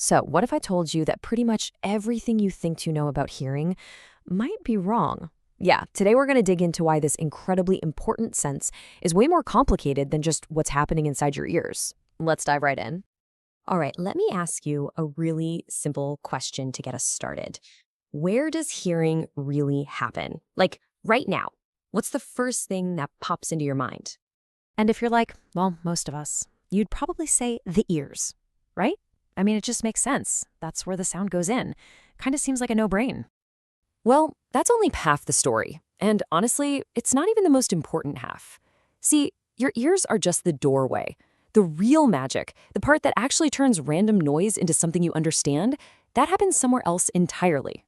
So, what if I told you that pretty much everything you think you know about hearing might be wrong? Yeah, today we're going to dig into why this incredibly important sense is way more complicated than just what's happening inside your ears. Let's dive right in. All right, let me ask you a really simple question to get us started. Where does hearing really happen? Like right now, what's the first thing that pops into your mind? And if you're like, well, most of us, you'd probably say the ears, right? I mean, it just makes sense. That's where the sound goes in. Kind of seems like a no-brain. Well, that's only half the story. And honestly, it's not even the most important half. See, your ears are just the doorway. The real magic, the part that actually turns random noise into something you understand, that happens somewhere else entirely.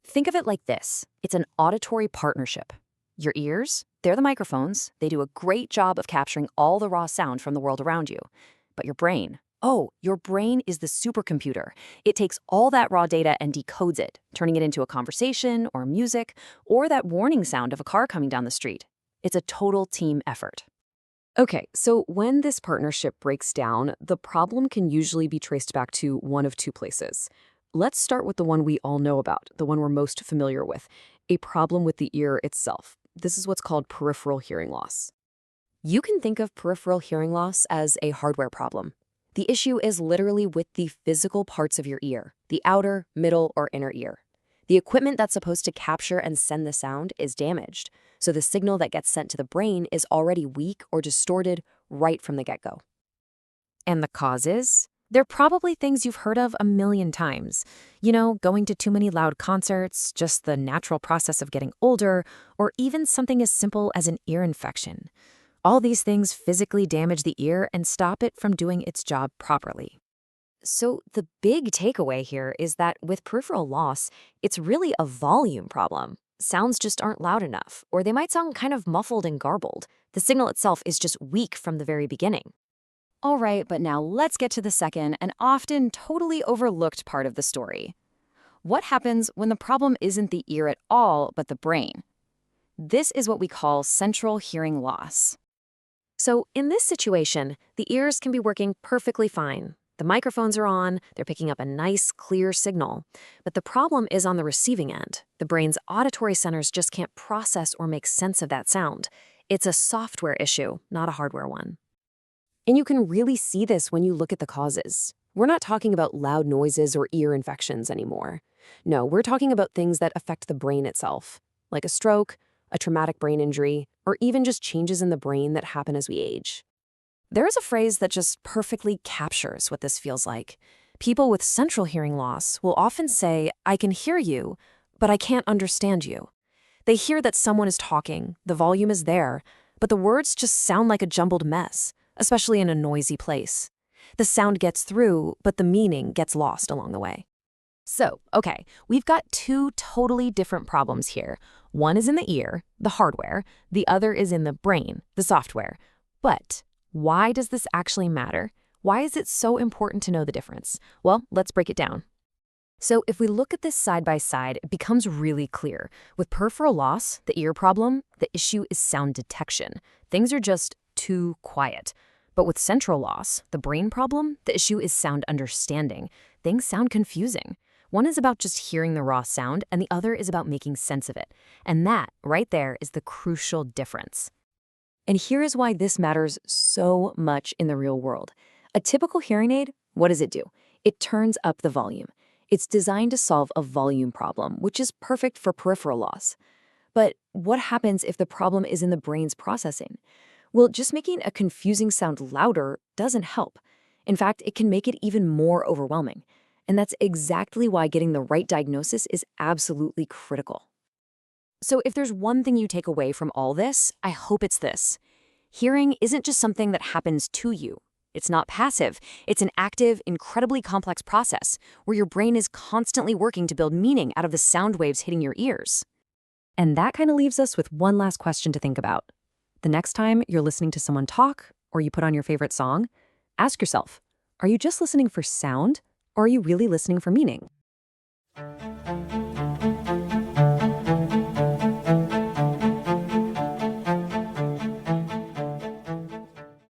Think of it like this. It's an auditory partnership. Your ears, they're the microphones. They do a great job of capturing all the raw sound from the world around you. But your brain, your brain is the supercomputer. It takes all that raw data and decodes it, turning it into a conversation or music or that warning sound of a car coming down the street. It's a total team effort. Okay, so when this partnership breaks down, the problem can usually be traced back to one of two places. Let's start with the one we all know about, the one we're most familiar with, a problem with the ear itself. This is what's called peripheral hearing loss. You can think of peripheral hearing loss as a hardware problem. The issue is literally with the physical parts of your ear, the outer, middle, or inner ear. The equipment that's supposed to capture and send the sound is damaged, so the signal that gets sent to the brain is already weak or distorted right from the get-go. And the causes? They're probably things you've heard of a million times. You know, going to too many loud concerts, just the natural process of getting older, or even something as simple as an ear infection. All these things physically damage the ear and stop it from doing its job properly. So the big takeaway here is that with peripheral loss, it's really a volume problem. Sounds just aren't loud enough, or they might sound kind of muffled and garbled. The signal itself is just weak from the very beginning. All right, but now let's get to the second and often totally overlooked part of the story. What happens when the problem isn't the ear at all, but the brain? This is what we call central hearing loss. So in this situation, the ears can be working perfectly fine. The microphones are on, they're picking up a nice, clear signal. But the problem is on the receiving end. The brain's auditory centers just can't process or make sense of that sound. It's a software issue, not a hardware one. And you can really see this when you look at the causes. We're not talking about loud noises or ear infections anymore. No, we're talking about things that affect the brain itself, like a stroke, a traumatic brain injury, or even just changes in the brain that happen as we age. There is a phrase that just perfectly captures what this feels like. People with central hearing loss will often say, "I can hear you, but I can't understand you." They hear that someone is talking, the volume is there, but the words just sound like a jumbled mess, especially in a noisy place. The sound gets through, but the meaning gets lost along the way. So, okay, we've got two totally different problems here. One is in the ear, the hardware. The other is in the brain, the software. But why does this actually matter? Why is it so important to know the difference? Well, let's break it down. So if we look at this side by side, it becomes really clear. With peripheral loss, the ear problem, the issue is sound detection. Things are just too quiet. But with central loss, the brain problem, the issue is sound understanding. Things sound confusing. One is about just hearing the raw sound, and the other is about making sense of it. And that, right there, is the crucial difference. And here is why this matters so much in the real world. A typical hearing aid, what does it do? It turns up the volume. It's designed to solve a volume problem, which is perfect for peripheral loss. But what happens if the problem is in the brain's processing? Well, just making a confusing sound louder doesn't help. In fact, it can make it even more overwhelming. And that's exactly why getting the right diagnosis is absolutely critical. So if there's one thing you take away from all this, I hope it's this. Hearing isn't just something that happens to you. It's not passive. It's an active, incredibly complex process where your brain is constantly working to build meaning out of the sound waves hitting your ears. And that kind of leaves us with one last question to think about. The next time you're listening to someone talk or you put on your favorite song, ask yourself, are you just listening for sound or are you really listening for meaning?